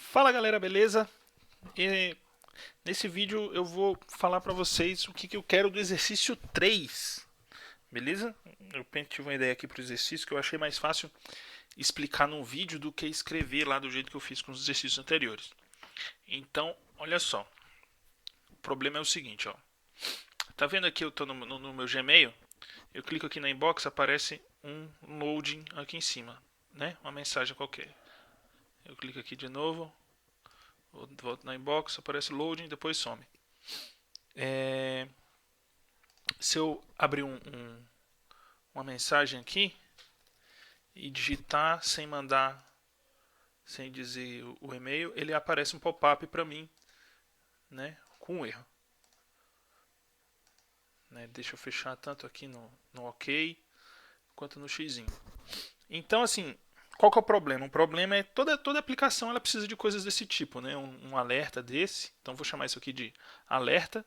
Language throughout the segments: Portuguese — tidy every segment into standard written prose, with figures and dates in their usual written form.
Fala galera, beleza? E nesse vídeo eu vou falar para vocês o que eu quero do exercício 3, beleza? Eu tive uma ideia aqui para o exercício que eu achei mais fácil explicar num vídeo do que escrever lá do jeito que eu fiz com os exercícios anteriores. Então, olha só, o problema é o seguinte, ó. Tá vendo aqui eu tô no meu Gmail? Eu clico aqui na inbox, aparece um loading aqui em cima, né? Uma mensagem qualquer. Eu clico aqui de novo, volto na inbox, aparece loading, depois some. É, se eu abrir uma mensagem aqui e digitar sem mandar, sem dizer o e-mail, ele aparece um pop-up para mim, né, com um erro. Né? Deixa eu fechar tanto aqui no OK quanto no X. Então, assim, qual que é o problema? O problema é toda aplicação ela precisa de coisas desse tipo, né? Um alerta desse. Então, vou chamar isso aqui de alerta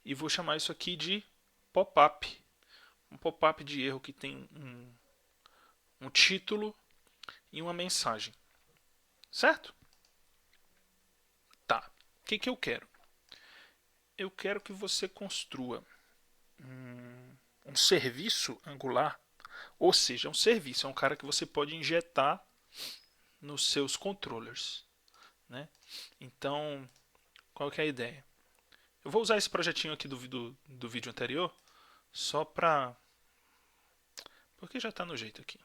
e vou chamar isso aqui de pop-up. Um pop-up de erro que tem um título e uma mensagem. Certo? Tá. O que eu quero? Eu quero que você construa um serviço Angular, ou seja, um serviço, é um cara que você pode injetar nos seus controllers. Né? Então, qual que é a ideia? Eu vou usar esse projetinho aqui do vídeo anterior só para... porque já está no jeito aqui.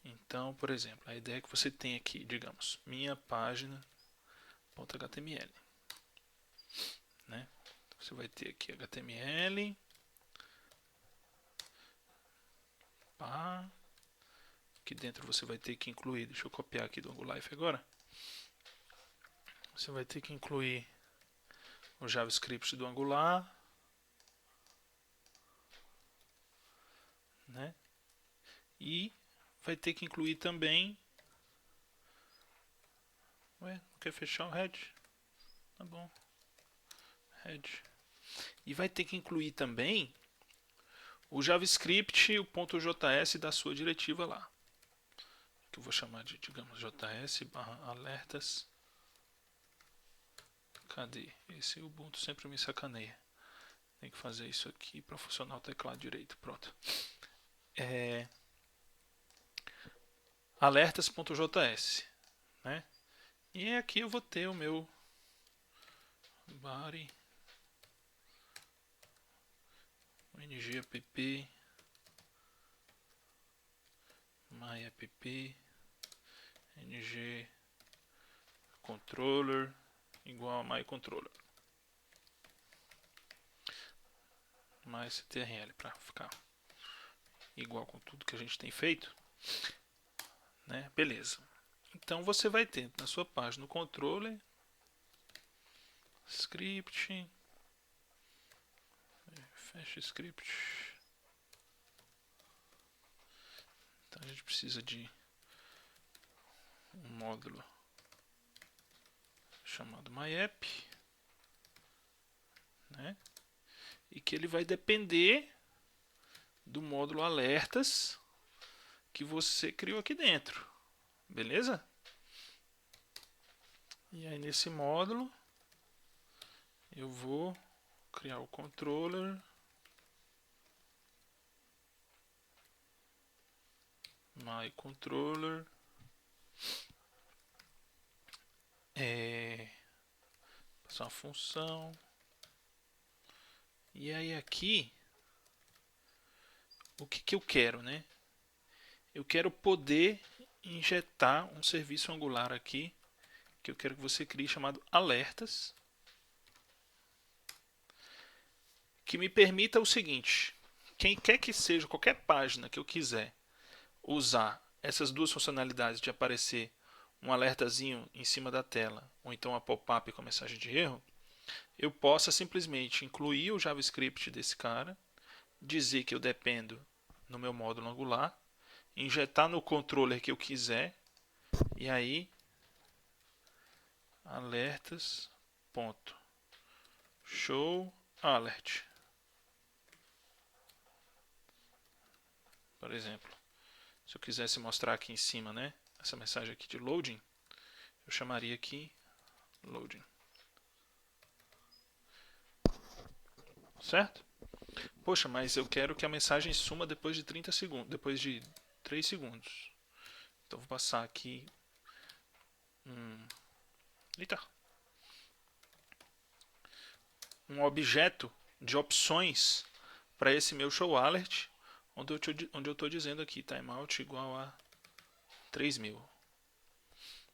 Então, por exemplo, a ideia é que você tem aqui, digamos, minha página.html. Né? Você vai ter aqui HTML. Pá. Aqui dentro você vai ter que incluir, deixa eu copiar aqui do AnguLife agora. Você vai ter que incluir o JavaScript do Angular, né? E vai ter que incluir também... Ué, não quer fechar o head? Tá bom. Head. E vai ter que incluir também o JavaScript, o .js da sua diretiva lá. Que eu vou chamar de, digamos, js/alertas. Cadê? Esse Ubuntu sempre me sacaneia. Tem que fazer isso aqui para funcionar o teclado direito. Pronto. Alertas.js, né? E aqui eu vou ter o meu body ng-app myapp ng controller igual a mycontroller mais ctrl para ficar igual com tudo que a gente tem feito, né? Beleza. Então você vai ter na sua página o controller, script, fecha script. Então a gente precisa de um módulo chamado myapp, né? E que ele vai depender do módulo alertas que você criou aqui dentro, beleza? E aí nesse módulo eu vou criar o controller myController passar uma função. E aí aqui o que eu quero, né? Eu quero poder injetar um serviço Angular aqui que eu quero que você crie chamado alertas, que me permita o seguinte: quem quer que seja, qualquer página que eu quiser usar essas duas funcionalidades de aparecer um alertazinho em cima da tela ou então uma pop-up com a mensagem de erro, eu possa simplesmente incluir o JavaScript desse cara, dizer que eu dependo no meu módulo Angular, injetar no controller que eu quiser e aí alertas ponto show alert, por exemplo. Se eu quisesse mostrar aqui em cima, né, essa mensagem aqui de loading, eu chamaria aqui loading. Certo? Poxa, mas eu quero que a mensagem suma depois de 30 segundos, depois de 3 segundos. Então vou passar aqui eita, um objeto de opções para esse meu show alert, onde eu estou dizendo aqui timeout igual a 3000,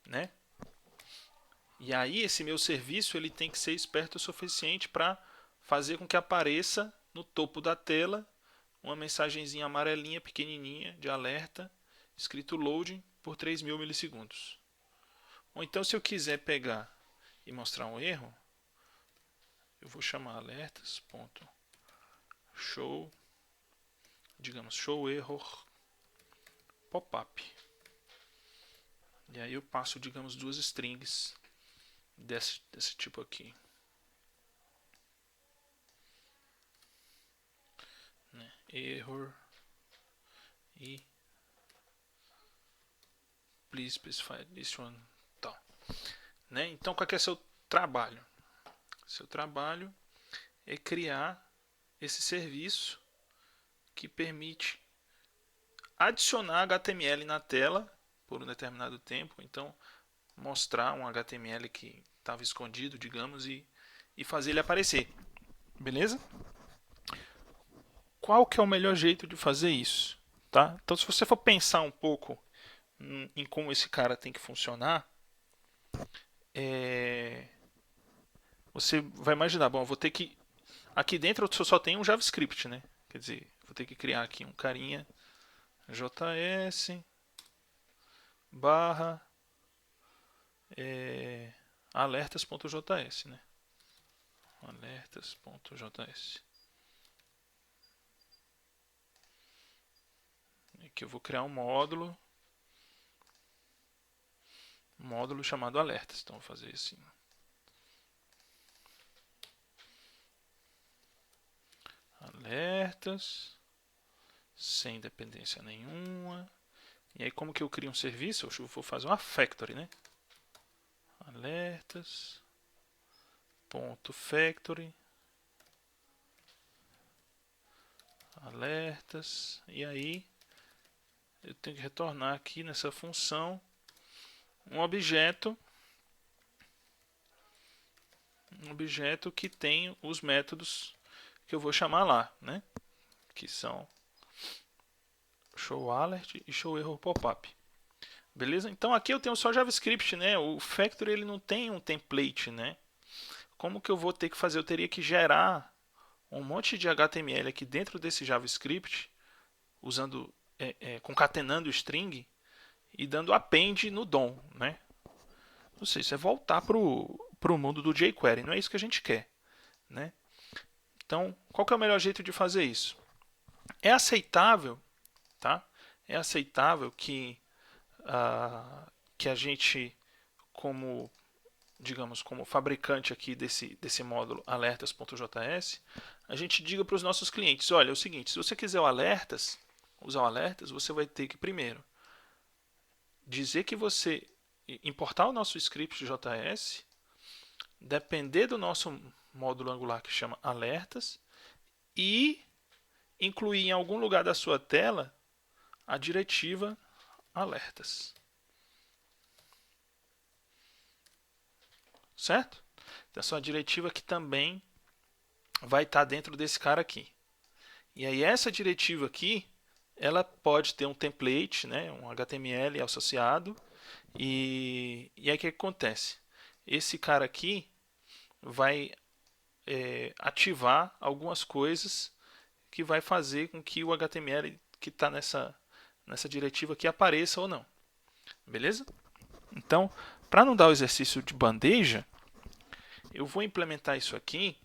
né? E aí esse meu serviço ele tem que ser esperto o suficiente para fazer com que apareça no topo da tela uma mensagenzinha amarelinha pequenininha de alerta escrito loading por 3000 milissegundos. Ou então se eu quiser pegar e mostrar um erro, eu vou chamar alertas.show, digamos show error pop-up. E aí eu passo, digamos, duas strings desse tipo aqui. Né? Error e please specify this one. Tal. Né? Então qual que é seu trabalho? Seu trabalho é criar esse serviço que permite adicionar HTML na tela por um determinado tempo. Então mostrar um HTML que estava escondido, digamos, e fazer ele aparecer. Beleza? Qual que é o melhor jeito de fazer isso? Tá? Então, se você for pensar um pouco em como esse cara tem que funcionar, você vai imaginar, bom, eu vou ter que... Aqui dentro eu só tenho um JavaScript, né? Quer dizer, vou ter que criar aqui um carinha js barra alertas.js, né? Alertas.js. Aqui eu vou criar um módulo chamado alertas. Então vou fazer assim. Alertas sem dependência nenhuma. E aí como que eu crio um serviço? Eu vou fazer uma factory, né? Alertas.factory alertas, e aí eu tenho que retornar aqui nessa função um objeto que tem os métodos que eu vou chamar lá, né? Que são showAlert e showErrorPopup. Beleza? Então aqui eu tenho só JavaScript, né? O Factory ele não tem um template, né? Como que eu vou ter que fazer? Eu teria que gerar um monte de HTML aqui dentro desse JavaScript, usando, concatenando o string e dando append no DOM, né? Ou seja, isso é voltar para o mundo do jQuery, não é isso que a gente quer, né? Então, qual que é o melhor jeito de fazer isso? É aceitável, tá? É aceitável que a gente, como digamos, como fabricante aqui desse módulo alertas.js, a gente diga para os nossos clientes, olha, é o seguinte, se você quiser usar o alertas, você vai ter que primeiro dizer que você importar o nosso script JS, depender do nosso módulo Angular que chama alertas e incluir em algum lugar da sua tela a diretiva alertas. Certo? Então, essa é uma diretiva que também vai estar dentro desse cara aqui. E aí essa diretiva aqui, ela pode ter um template, né, um HTML associado. E aí o que acontece? Esse cara aqui vai ativar algumas coisas que vai fazer com que o HTML que está nessa diretiva aqui apareça ou não. Beleza? Então, para não dar o exercício de bandeja, eu vou implementar isso aqui,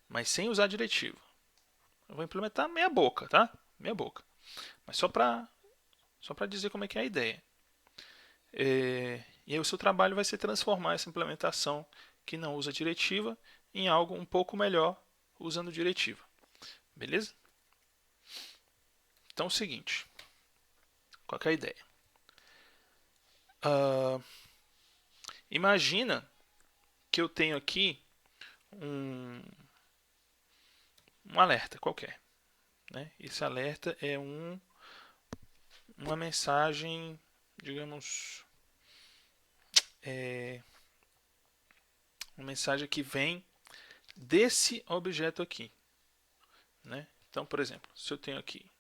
mas sem usar a diretiva. Eu vou implementar meia boca, tá? Meia boca. Mas só para dizer como é que é a ideia. E aí o seu trabalho vai ser transformar essa implementação que não usa diretiva em algo um pouco melhor usando diretiva. Beleza? Então é o seguinte. Qual é a ideia? Imagina que eu tenho aqui um alerta qualquer, né? Esse alerta é uma mensagem, digamos, uma mensagem que vem desse objeto aqui, né? Então, por exemplo, se eu tenho aqui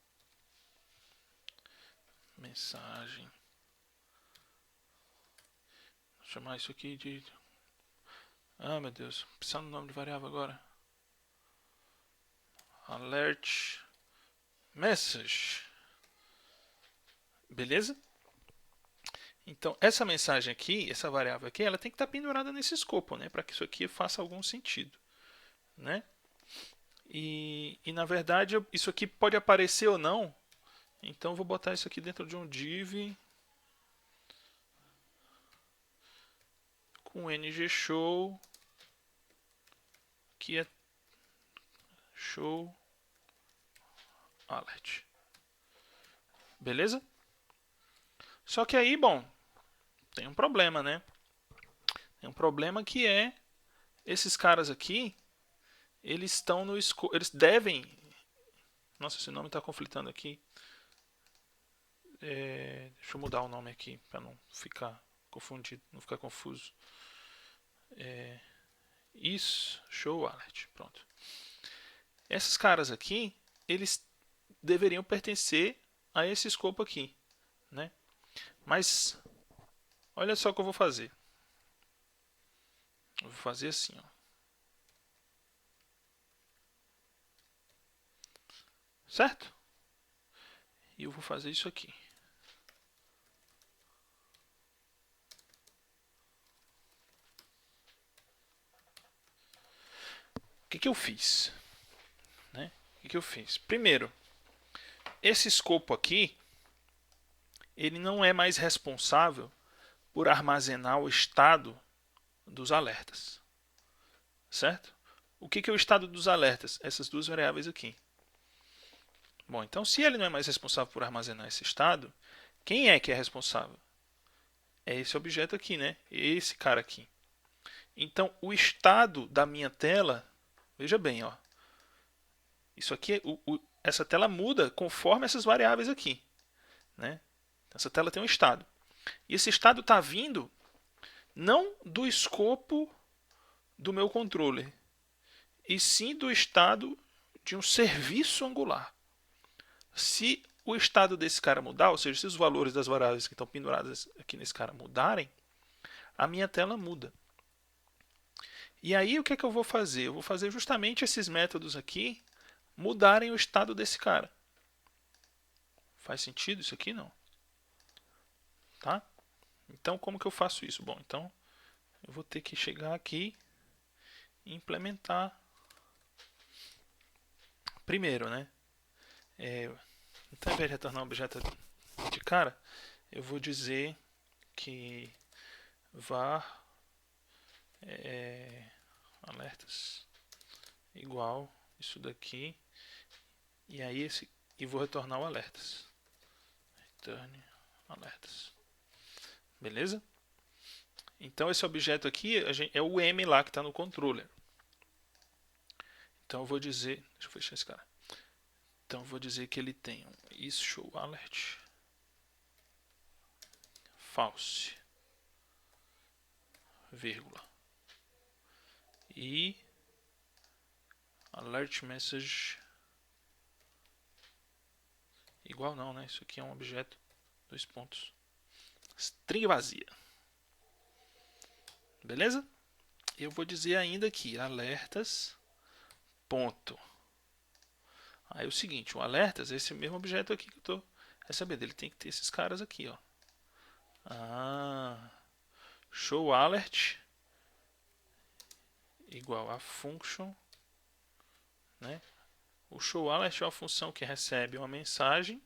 mensagem, vou chamar isso aqui de, meu Deus, precisando do nome de variável agora, alert message, beleza? Então, essa mensagem aqui, essa variável aqui, ela tem que estar pendurada nesse escopo, né, para que isso aqui faça algum sentido, né? E na verdade, isso aqui pode aparecer ou não. Então, eu vou botar isso aqui dentro de um div com ng-show, que é show alert. Beleza? Só que aí, bom, tem um problema, né? Tem um problema que é esses caras aqui, eles estão no escopo, eles devem. Nossa, esse nome está conflitando aqui. Deixa eu mudar o nome aqui para não ficar confundido, não ficar confuso. Isso, show alert, pronto. Esses caras aqui, eles deveriam pertencer a esse escopo aqui, né? Mas olha só o que eu vou fazer. Eu vou fazer assim, ó. Certo? E eu vou fazer isso aqui. O que eu fiz? Né? O que eu fiz? Primeiro, esse escopo aqui, ele não é mais responsável por armazenar o estado dos alertas. Certo? O que é o estado dos alertas? Essas duas variáveis aqui. Bom, então se ele não é mais responsável por armazenar esse estado, quem é que é responsável? É esse objeto aqui, né? Esse cara aqui. Então, o estado da minha tela, veja bem, ó. Isso aqui, essa tela muda conforme essas variáveis aqui, né? Essa tela tem um estado. E esse estado está vindo não do escopo do meu controller, e sim do estado de um serviço Angular. Se o estado desse cara mudar, ou seja, se os valores das variáveis que estão penduradas aqui nesse cara mudarem, a minha tela muda. E aí o que é que eu vou fazer? Eu vou fazer justamente esses métodos aqui mudarem o estado desse cara. Faz sentido isso aqui? Não. Tá? Então como que eu faço isso? Bom, então eu vou ter que chegar aqui e implementar primeiro, né? Então, ao invés de retornar um objeto de cara, eu vou dizer que var alertas igual isso daqui, e aí e vou retornar o alertas. Return alertas. Beleza? Então esse objeto aqui é o M lá que está no controller. Então eu vou dizer, deixa eu fechar esse cara. Então eu vou dizer que ele tem um isShowAlert false, vírgula, e alert message igual não, né? Isso aqui é um objeto, dois pontos, string vazia. Beleza? Eu vou dizer ainda aqui alertas ponto. Aí é o seguinte, o alertas é esse mesmo objeto aqui que eu estou recebendo. Ele tem que ter esses caras aqui, ó. Show alert igual a function, né? O show alert é uma função que recebe uma mensagem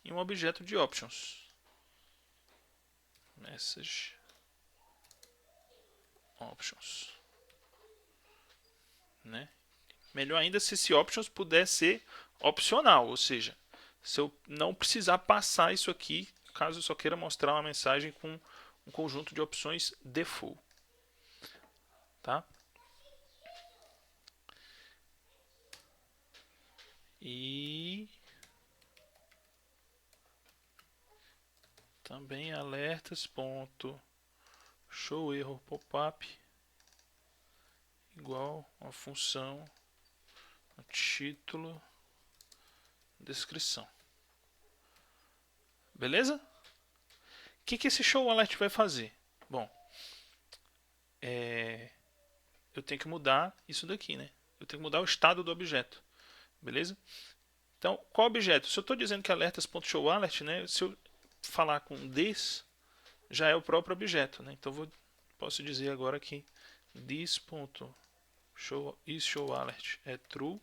e um objeto de options. Message options, né? Melhor ainda se esse options puder ser opcional, ou seja, se eu não precisar passar isso aqui, caso eu só queira mostrar uma mensagem com um conjunto de opções default, tá? E também alertas ponto show erro pop-up igual a função título descrição. Beleza? O que esse show alert vai fazer? Bom, eu tenho que mudar isso daqui, né? Eu tenho que mudar o estado do objeto. Beleza? Então, qual objeto? Se eu estou dizendo que alertas.showAlert, né? Se eu falar com this, já é o próprio objeto, né? Então, posso dizer agora que this.showAlert é true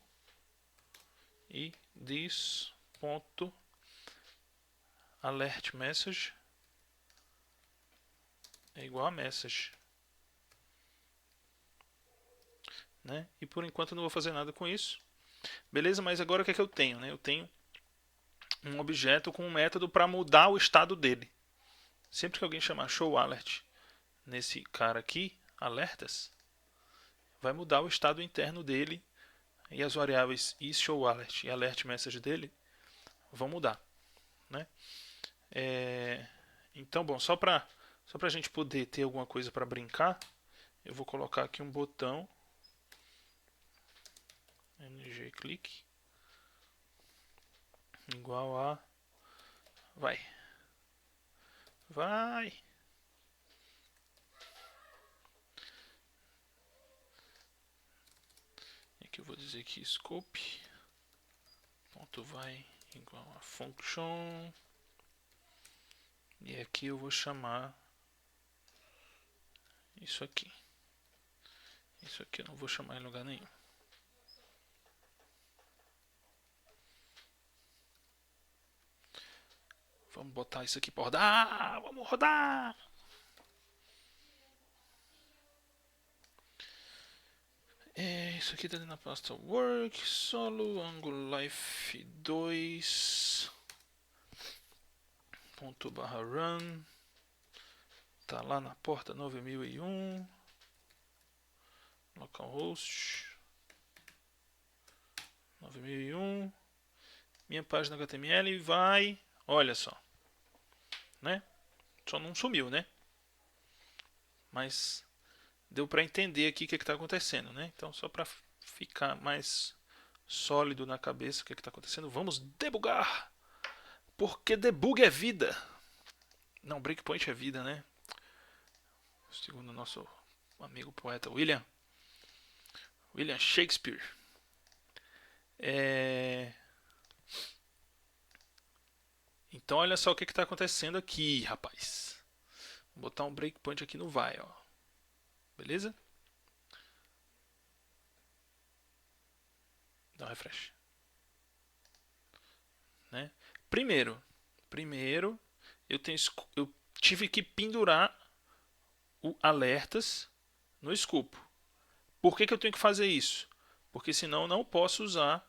e this.alertMessage é igual a message. Né? E por enquanto eu não vou fazer nada com isso. Beleza? Mas agora o que é que eu tenho? Né? Eu tenho um objeto com um método para mudar o estado dele. Sempre que alguém chamar showAlert nesse cara aqui, alertas, vai mudar o estado interno dele e as variáveis isShowAlert e alertMessage dele vão mudar. Né? Então, bom, só para a gente poder ter alguma coisa para brincar, eu vou colocar aqui um botão ngClick igual a vai. Aqui eu vou dizer que scope ponto vai igual a function e aqui eu vou chamar isso aqui. Isso aqui eu não vou chamar em lugar nenhum. Vamos botar isso aqui para rodar. Vamos rodar. Isso aqui está dentro da pasta work, solo, angular life 2 ponto barra run. Tá lá na porta 9001. Localhost 9001. Minha página HTML vai. Olha só. Né? Só não sumiu, né? Mas deu para entender aqui o que está acontecendo, né? Então, só para ficar mais sólido na cabeça o que está acontecendo, vamos debugar. Porque debug é vida. Não, breakpoint é vida, né? Segundo o nosso amigo poeta William Shakespeare. Então olha só o que está acontecendo aqui, rapaz. Vou botar um breakpoint aqui no vai, ó. Beleza? Dá um refresh. Né? Primeiro eu tive que pendurar o alertas no escopo. Por que eu tenho que fazer isso? Porque senão eu não posso usar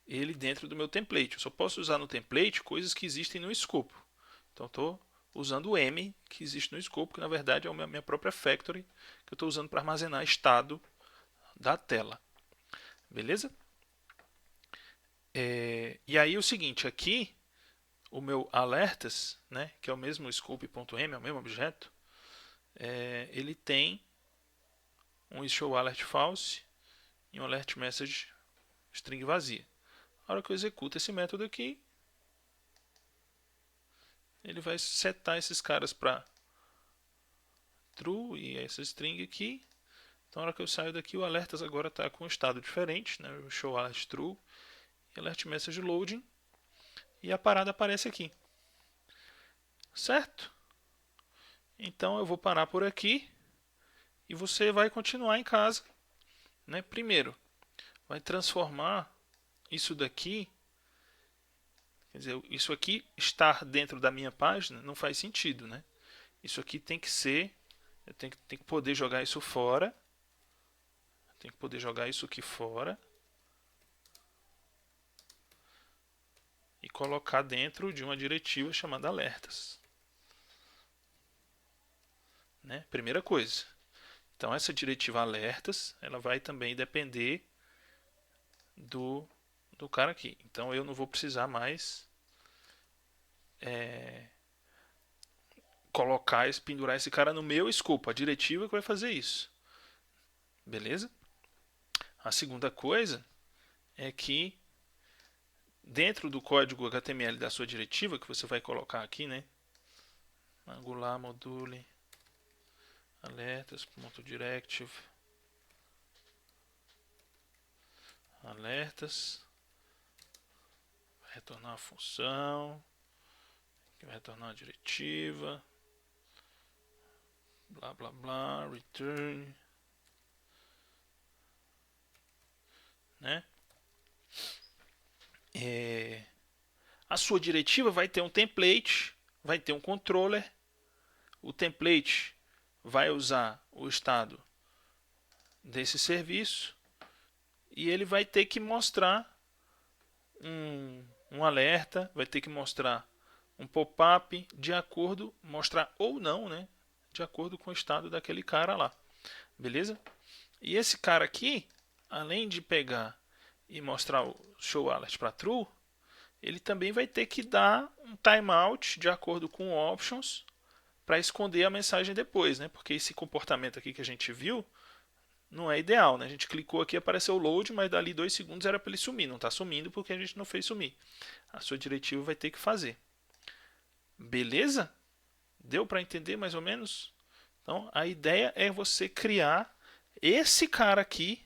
ele dentro do meu template. Eu só posso usar no template coisas que existem no escopo. Então estou usando o M que existe no escopo, que na verdade é a minha própria factory que eu estou usando para armazenar estado da tela. Beleza? E aí o seguinte, aqui o meu alertas, né, que é o mesmo scope.m, é o mesmo objeto, ele tem um isShowAlertFalse e um alertMessage string vazia. A hora que eu executo esse método aqui, ele vai setar esses caras para true e essa string aqui. Então, na hora que eu saio daqui, o alertas agora está com um estado diferente, né? O showAlert true e alertMessage loading. E a parada aparece aqui. Certo? Então, eu vou parar por aqui e você vai continuar em casa. Né? Primeiro, vai transformar isso daqui. Quer dizer, isso aqui estar dentro da minha página não faz sentido, né? Isso aqui tem que ser, eu tenho que poder jogar isso fora. Tem que poder jogar isso aqui fora e colocar dentro de uma diretiva chamada alertas. né? Primeira coisa. Então essa diretiva alertas, ela vai também depender do cara aqui. Então eu não vou precisar mais colocar, pendurar esse cara no meu escopo. A diretiva que vai fazer isso. Beleza? A segunda coisa é que dentro do código HTML da sua diretiva, que você vai colocar aqui, né? Angular module alertas.directive alertas, vai retornar a função, que vai retornar a diretiva, blá blá blá, return, né? A sua diretiva vai ter um template, vai ter um controller. O template vai usar o estado desse serviço e ele vai ter que mostrar um alerta, vai ter que mostrar um pop-up de acordo, mostrar ou não, né? De acordo com o estado daquele cara lá. Beleza? E esse cara aqui, além de pegar e mostrar o show alert para true, ele também vai ter que dar um timeout de acordo com options para esconder a mensagem depois, né? Porque esse comportamento aqui que a gente viu não é ideal, né? A gente clicou aqui, apareceu o load, mas dali 2 segundos era para ele sumir. Não está sumindo porque a gente não fez sumir. A sua diretiva vai ter que fazer. Beleza? Deu para entender mais ou menos? Então, a ideia é você criar esse cara aqui,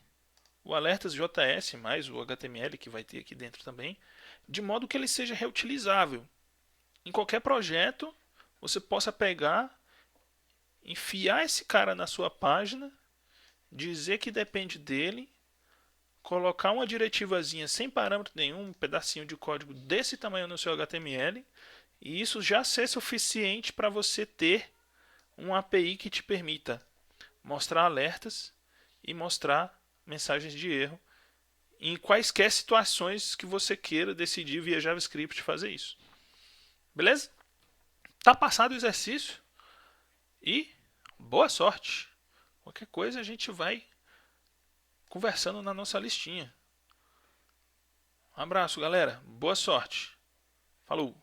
o alertas JS, mais o HTML que vai ter aqui dentro também, de modo que ele seja reutilizável. Em qualquer projeto, você possa pegar, enfiar esse cara na sua página, dizer que depende dele, colocar uma diretivazinha sem parâmetro nenhum, um pedacinho de código desse tamanho no seu HTML, e isso já ser suficiente para você ter uma API que te permita mostrar alertas e mostrar mensagens de erro em quaisquer situações que você queira decidir via JavaScript fazer isso. Beleza? Tá passado o exercício e boa sorte. Qualquer coisa a gente vai conversando na nossa listinha. Um abraço, galera. Boa sorte. Falou!